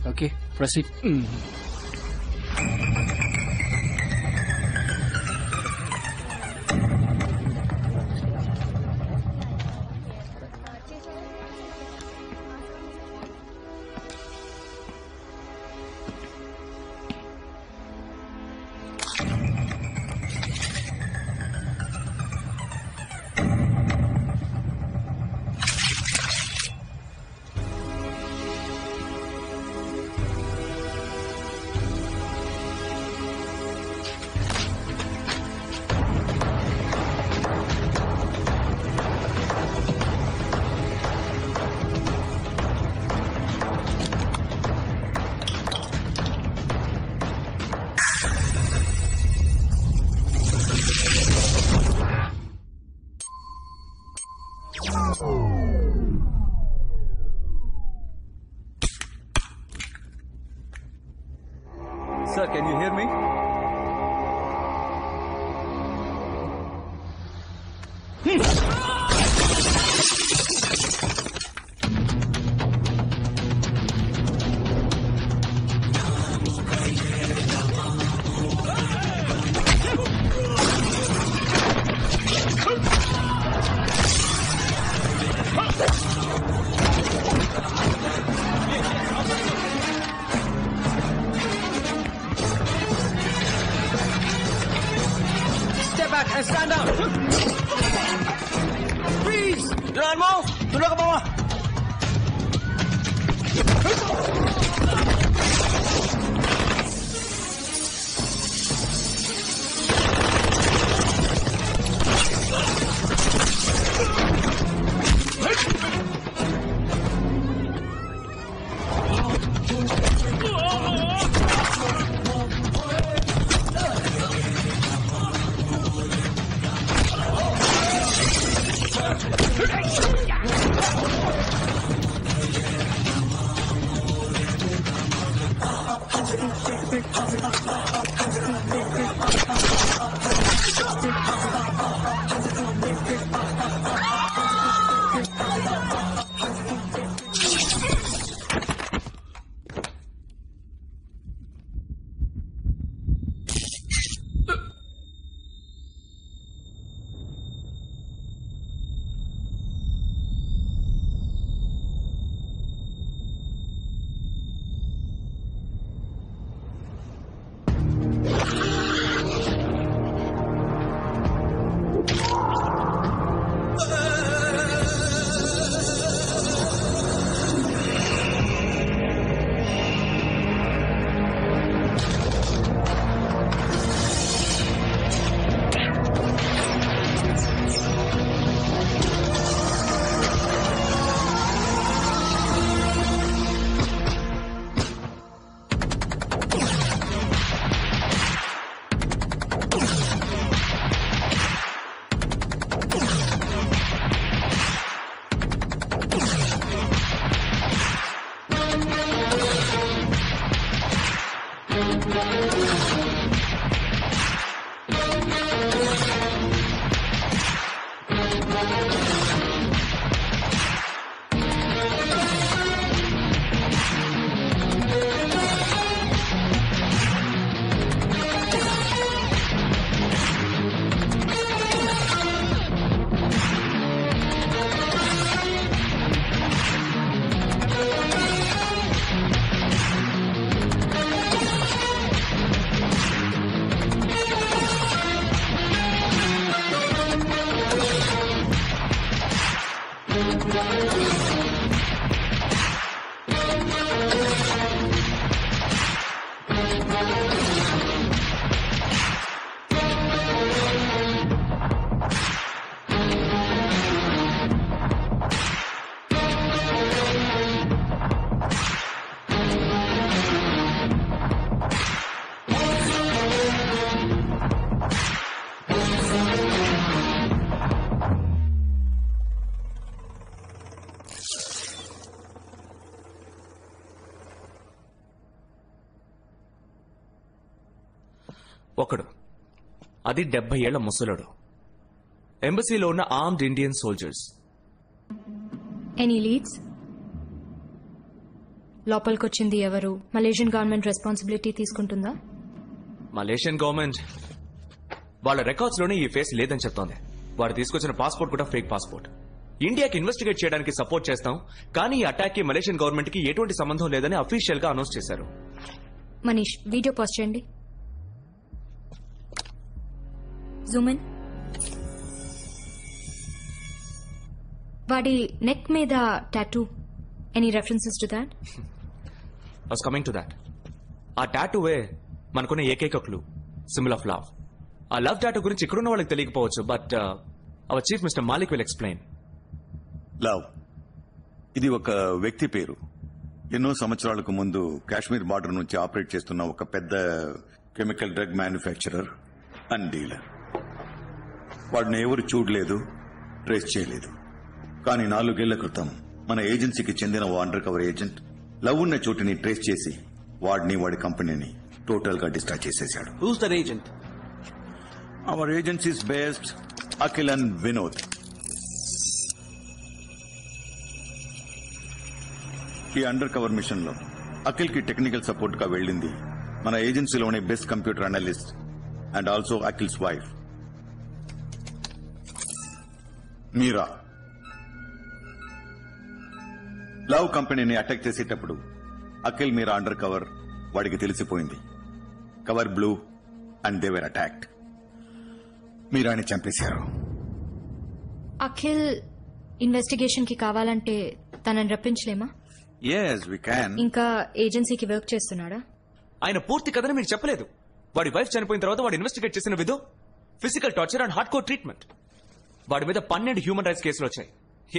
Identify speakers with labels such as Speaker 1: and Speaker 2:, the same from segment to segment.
Speaker 1: Okay, proceed.
Speaker 2: Sir, can you hear me?
Speaker 3: Step back and stand up. Freeze! Jangan mau, tunduk ke bawah.
Speaker 1: ఒకడు, అది 70 ఏళ్ల ముసలుడు. ఎంబసీలో ఉన్న armed Indian soldiers.
Speaker 4: Any leads? లోపలికొచ్చింది ఎవరు? మలేషియన్ గవర్నమెంట్ రెస్పాన్సిబిలిటీ తీసుకుంటుందా?
Speaker 1: మలేషియన్ గవర్నమెంట్ వాళ్ళ రికార్డ్స్ లోనే ఈ ఫేస్ లేదని చెప్తోంది. వాడు తీసుకొచ్చిన పాస్పోర్ట్ కూడా ఫేక్ పాస్పోర్ట్. ఇండియాకి ఇన్వెస్టిగేట్ చేయడానికి సపోర్ట్ చేస్తాం, కానీ ఈ అటాక్ కి మలేషియన్ గవర్నమెంట్ కి ఎటువంటి సంబంధం లేదని అఫీషియల్ గా అనౌన్స్ చేశారు.
Speaker 4: మనీష్, వీడియో పాస్ట్ చేయండి. Zoom in. వాడి నెక్ మీద tattoo. Any references to that?
Speaker 1: I was coming to that. ఆ టాటూవే మనకున్న ఏకైక క్లూ, సింబల్ ఆఫ్ లవ్. ఆ లవ్ టాటూ గురించి ఇక్కడున్న వాళ్ళకి తెలియకపోవచ్చు, but our chief mister Malik will explain.
Speaker 5: Love ఇది ఒక వ్యక్తి పేరు. ఎన్నో సంవత్సరాలకు ముందు కాశ్మీర్ బార్డర్ నుంచి ఆపరేట్ చేస్తున్న ఒక పెద్ద chemical drug manufacturer and dealer. వాడిని ఎవరు చూడలేదు, ట్రేస్ చేయలేదు. కానీ 4 ఏళ్ల క్రితం మన ఏజెన్సీకి చెందిన ఓ అండర్ కవర్ ఏజెంట్ లవ్ ఉన్న చోటుని ట్రేస్ చేసి వాడిని, వాడి కంపెనీని టోటల్ గా డిస్ట్రాయ్ చేసేశాడు.
Speaker 3: Who's that agent?
Speaker 5: Our agencies based Akhil and Vinod. ఈ అండర్ కవర్ మిషన్ లో అఖిల్ కి టెక్నికల్ సపోర్ట్ గా వెళ్లింది మన ఏజెన్సీలోనే best computer analyst and also Akhil's wife Meera. Love కంపెనీని అటాక్ చేసేటప్పుడు అఖిల్ మీరా అండర్ కవర్ వాడికి తెలిసిపోయింది. Cover blue and they were attacked. మీరాని చంపేశారు.
Speaker 4: అఖిల్ ఇన్వెస్టిగేషన్ కి కావాలంటే తనని రప్పించలేమా?
Speaker 5: yes we can.
Speaker 4: ఇంకా ఏజెన్సీకి వర్క్ చేస్తున్నాడా?
Speaker 1: ఆయన పూర్తి కథని మీరు చెప్పలేదు. వాడి వైఫ్ చనిపోయిన తర్వాత వాడు ఇన్వెస్టిగేట్ చేసిన విధం physical torture and hard core treatment. వాడి మీద 12 హ్యూమన్ రైట్స్ కేసులు వచ్చాయి.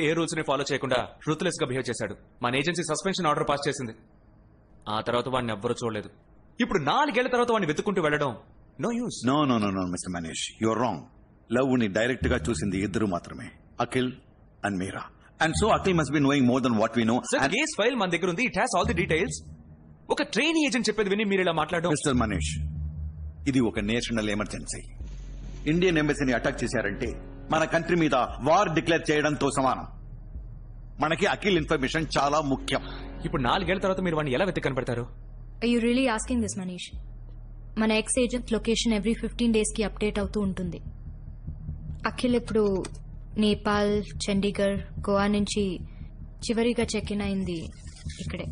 Speaker 1: ఏ రూల్స్ ని ఫాలో చేయకుండా రూత్లెస్ గా బిహేవ్ చేశాడు. మన ఏజెన్సీ సస్పెన్షన్ ఆర్డర్ పాస్ చేసింది. ఆ తర్వాత వాడిని ఎవ్వరూ చూడలేదు. ఇప్పుడు 4 ఏళ్ల తర్వాత వాడిని వెతుక్కుంటూ వెళ్లడం no use.
Speaker 5: No no no no mister Manish, your wrong. Love ని డైరెక్ట్ గా చూసింది ఇద్దరు మాత్రమే, Akhil and Meera. And so Akhil must be knowing more then what we know.
Speaker 1: Case file మన దగ్గర ఉంది. It has all the details. ఒక ట్రైనీ ఏజెంట్ చెప్పేది విని మీరు ఇలా మాట్లాడడం.
Speaker 5: మిస్టర్ మనీష్, ఇది ఒక నేషనల్ ఎమర్జెన్సీ. ఇండియన్ ఎంబసీని అటాక్ చేశారంటే మన కంట్రీ మీద వార్ డిక్లేర్ చేయడంతో సమానం. మనకి అఖిల్ ఇన్ఫర్మేషన్ చాలా ముఖ్యం.
Speaker 1: ఇప్పుడు 4 ఏళ్ల తర్వాత మీరు వాడిని ఎలా వెతికి కనపడతారు?
Speaker 4: Are you really asking this, Manish? మన ex agent location every 15 days కి అప్డేట్ అవుతూ ఉంటుంది. అఖిల్ ఇప్పుడు నేపాల్, చండీగఢ్, గోవా నుంచి చివరిగా చెక్ ఇన్ అయింది ఇక్కడే.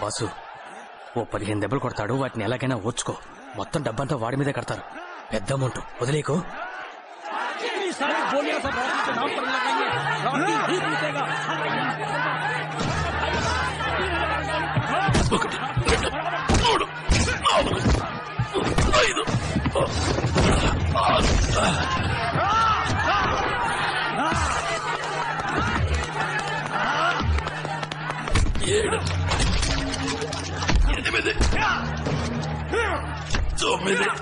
Speaker 3: బాసు, ఓ 15 దెబ్బలు కొడతాడు. వాటిని ఎలాగైనా ఓర్చుకో. మొత్తం డబ్బంతా వాడి మీదే కడతారు. పెద్ద అమౌంట్ వదిలేకు. ఒకటి, 2, 3, 4, 5, 6, 7, 8, 9, 10, 11,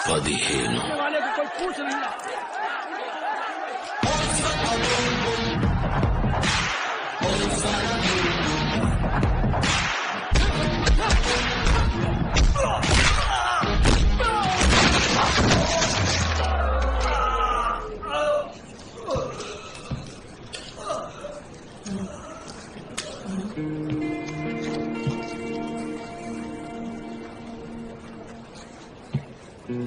Speaker 3: 15.
Speaker 6: ఎందుకు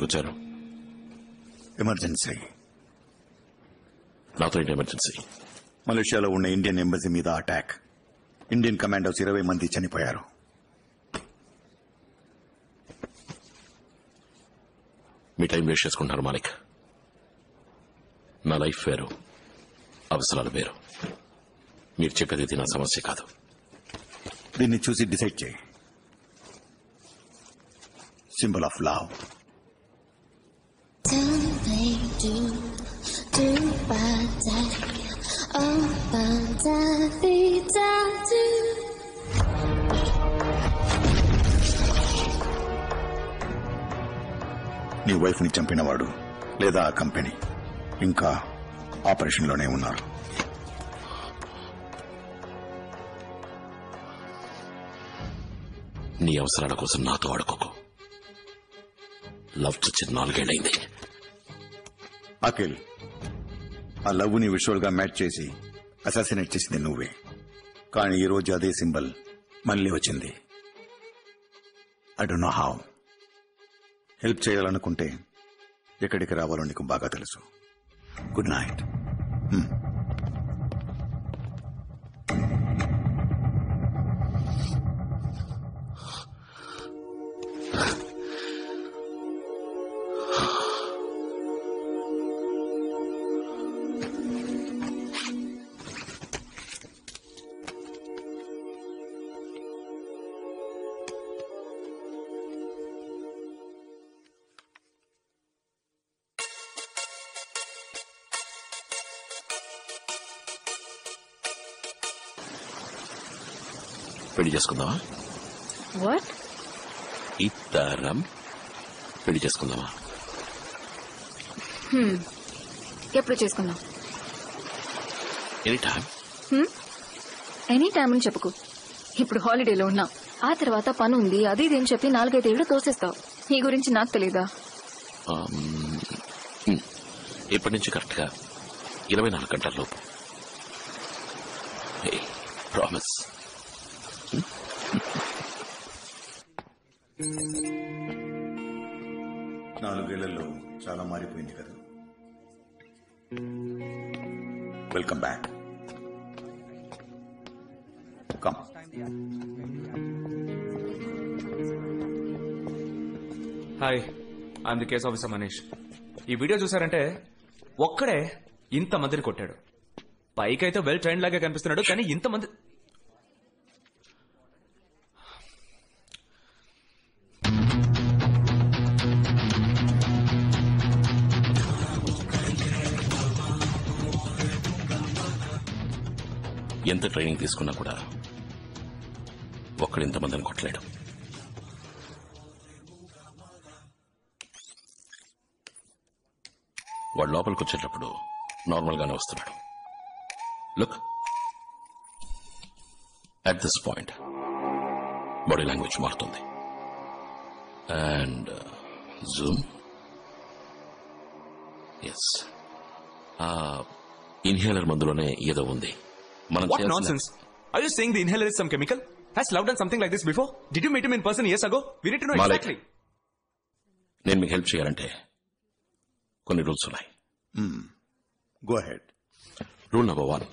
Speaker 6: వచ్చారు?
Speaker 5: ఎమర్జెన్సీ.
Speaker 6: నాతో ఏంటి ఎమర్జెన్సీ?
Speaker 5: మలేషియాలో ఉన్న ఇండియన్ ఎంబసీ మీద అటాక్. ఇండియన్ కమాండోస్ 20 మంది చనిపోయారు.
Speaker 6: మీ టైం వేస్ట్ చేసుకుంటున్నారు మాలిక్. నా లైఫ్ వేరు, అవసరాలు వేరు. మీరు చెప్పేది ఇది నా సమస్య కాదు.
Speaker 5: దీన్ని చూసి డిసైడ్ చేయి. Symbol of love. నీ వైఫ్ ని చంపినవాడు లేదా ఆ కంపెనీ ఇంకా ఆపరేషన్ లోనే ఉన్నారు.
Speaker 6: నీ అవసరాల కోసం నాతో ఆడుకోకు. లవ్ చచ్చి 4 ఏళ్లైంది.
Speaker 5: అఖిల్, ఆ లవ్ ని విజువల్ గా మ్యాచ్ చేసి అసాసినేట్ చేసింది నువ్వే. కానీ ఈ రోజు అదే సింబల్ మళ్ళీ వచ్చింది. I don't know how. Help చేయాలనుకుంటే ఎక్కడికి రావాలో నీకు బాగా తెలుసు. Good night.
Speaker 6: పెళ్లి చేసుకుందామా?
Speaker 4: వాట్?
Speaker 6: ఇద్దరం పెళ్లి చేసుకుందామా?
Speaker 7: ఎప్పుడు చేసుకుందాం?
Speaker 6: Any time.
Speaker 7: ఎనీ టైం అని చెప్పుకు. ఇప్పుడు హాలిడేలో ఉన్నాం. ఆ తర్వాత పని ఉంది, అది ఇదేం చెప్పి 4-5 ఏళ్ళు తోసేస్తావు. నీ గురించి నాకు తెలీదా?
Speaker 6: ఇప్పటి నుంచి కరెక్ట్ గా 24 గంటల లోపు. ప్రామిస్.
Speaker 5: 4 ఏళ్లలో చాలా మారిపోయింది కదా. Welcome back. Come.
Speaker 1: Hi, I'm the case officer Manish. ఈ వీడియో చూసారంటే ఒక్కడే ఇంత మందిని కొట్టాడు. పైకైతే వెల్ ట్రైన్ లాగా కనిపిస్తున్నాడు, కానీ ఇంతమంది
Speaker 6: ఎంత ట్రైనింగ్ తీసుకున్నా కూడా ఒక్కడు ఇంతమందిని కొట్టలేడు. వాడు లోపలికి వచ్చేటప్పుడు నార్మల్ గానే వస్తున్నాడు. Look, at this point body language మారుతుంది. And zoom. ఎస్, ఆ ఇన్హేలర్ మందులోనే ఏదో ఉంది. మనం
Speaker 1: What nonsense? Are you saying the inhaler is some chemical? Has Love done something like this before? Did you meet him in person years ago? We need to know
Speaker 6: Malik.
Speaker 1: exactly.
Speaker 6: నేను మీకు help చేయాలంటే కొన్ని rules ఉన్నాయి.
Speaker 5: Go head.
Speaker 6: Rule number 1,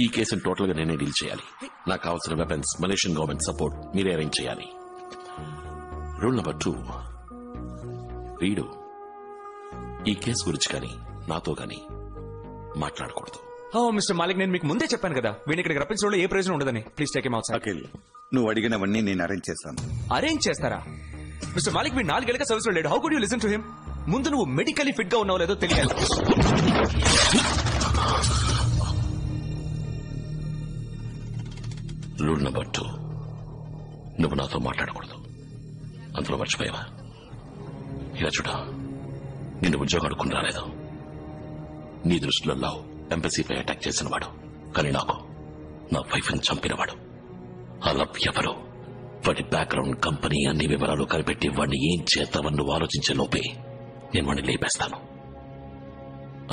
Speaker 6: ఈ కేసును total గా నేనే deal చేయాలి. నాకు కావాల్సిన వెపన్స్, మలేషియన్ గవర్నమెంట్ సపోర్ట్ మీరే అరేంజ్ చేయాలి. రూల్ నెంబర్ 2, వీడు ఈ కేసు గురించి కానీ నాతో కానీ మాట్లాడకూడదు.
Speaker 1: ఓ మిస్టర్ మాలిక్, నేను మీకు ముందే చెప్పాను కదా, వీడిని ఇక్కడికి రప్పించడంలో ఏ ప్రయోజనం ఉండదని. Please take him out side.
Speaker 5: Akhil, నువ్వు అడిగినవన్నీ నేను అరేంజ్ చేస్తాను.
Speaker 1: అరేంజ్ చేస్తారా? మిస్టర్ మాలిక్, వీడు 4 ఏళ్ళగా సర్వీస్ లో లేడు. How could you listen to him? ముందు నువ్వు మెడికల్లీ ఫిట్ గా ఉన్నావు లేదో తెలియాలి.
Speaker 6: రూల్ నెంబర్ 2, నువ్వు నాతో మాట్లాడకూడదు. అందులో మర్చిపోయావా? ఇలా చూడ, నిన్ను ఉద్యోగం అడుక్కుని రాలేదు. నీ దృష్టిలో లవ్ ఎంబసీపై అటాక్ చేసిన వాడు, కానీ నాకు నా వైఫ్ ని చంపినవాడు. ఆ లవ్ ఎవరు, వాడి బ్యాక్గ్రౌండ్, కంపెనీ అన్ని వివరాలు కనిపెట్టి వాడిని ఏం చేద్దామని నువ్వు ఆలోచించే లోపే నేను వాడిని లేపేస్తాను.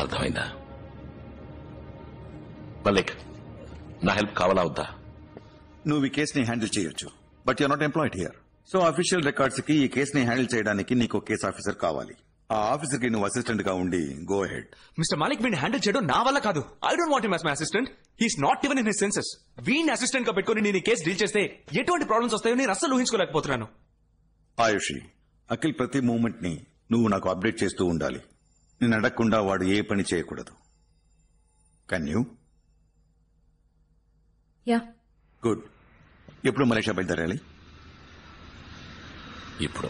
Speaker 6: అర్థమైందా? మల్లిక్, నా హెల్ప్ కావాలా వద్దా?
Speaker 5: నువ్వు ఈ కేసుని హ్యాండిల్ చేయొచ్చు, but you're not employed here. So official records కి ఈ కేసుని హ్యాండిల్ చేయడానికి నీకు కేసు ఆఫీసర్ కావాలి. ఆ ఆఫీసర్ కి నువ్వు అసిస్టెంట్ గా ఉండి గో హెడ్.
Speaker 1: మిస్టర్ మాలిక్ వీడిని హ్యాండిల్ చేయడం నా వల్ల కాదు. I don't want him as my assistant. He's not even in his senses. వీడిని అసిస్టెంట్ గా పెట్టుకుని నేను ఈ కేసు డీల్ చేస్తే ఎటువంటి ప్రాబ్లమ్స్ వస్తాయో నేను అస్సలు ఊహించుకోలేకపోతున్నాను.
Speaker 5: ఆయుషి, అఖిల్ ప్రతి మూమెంట్ ని నువ్వు నాకు అప్డేట్ చేస్తూ ఉండాలి. నేను అడగకుండా వాడు ఏ పని చేయకూడదు. Can you?
Speaker 4: యా.
Speaker 5: గుడ్. ఎప్పుడు మలేషియా బయలుదేరాలి?
Speaker 6: ఇప్పుడు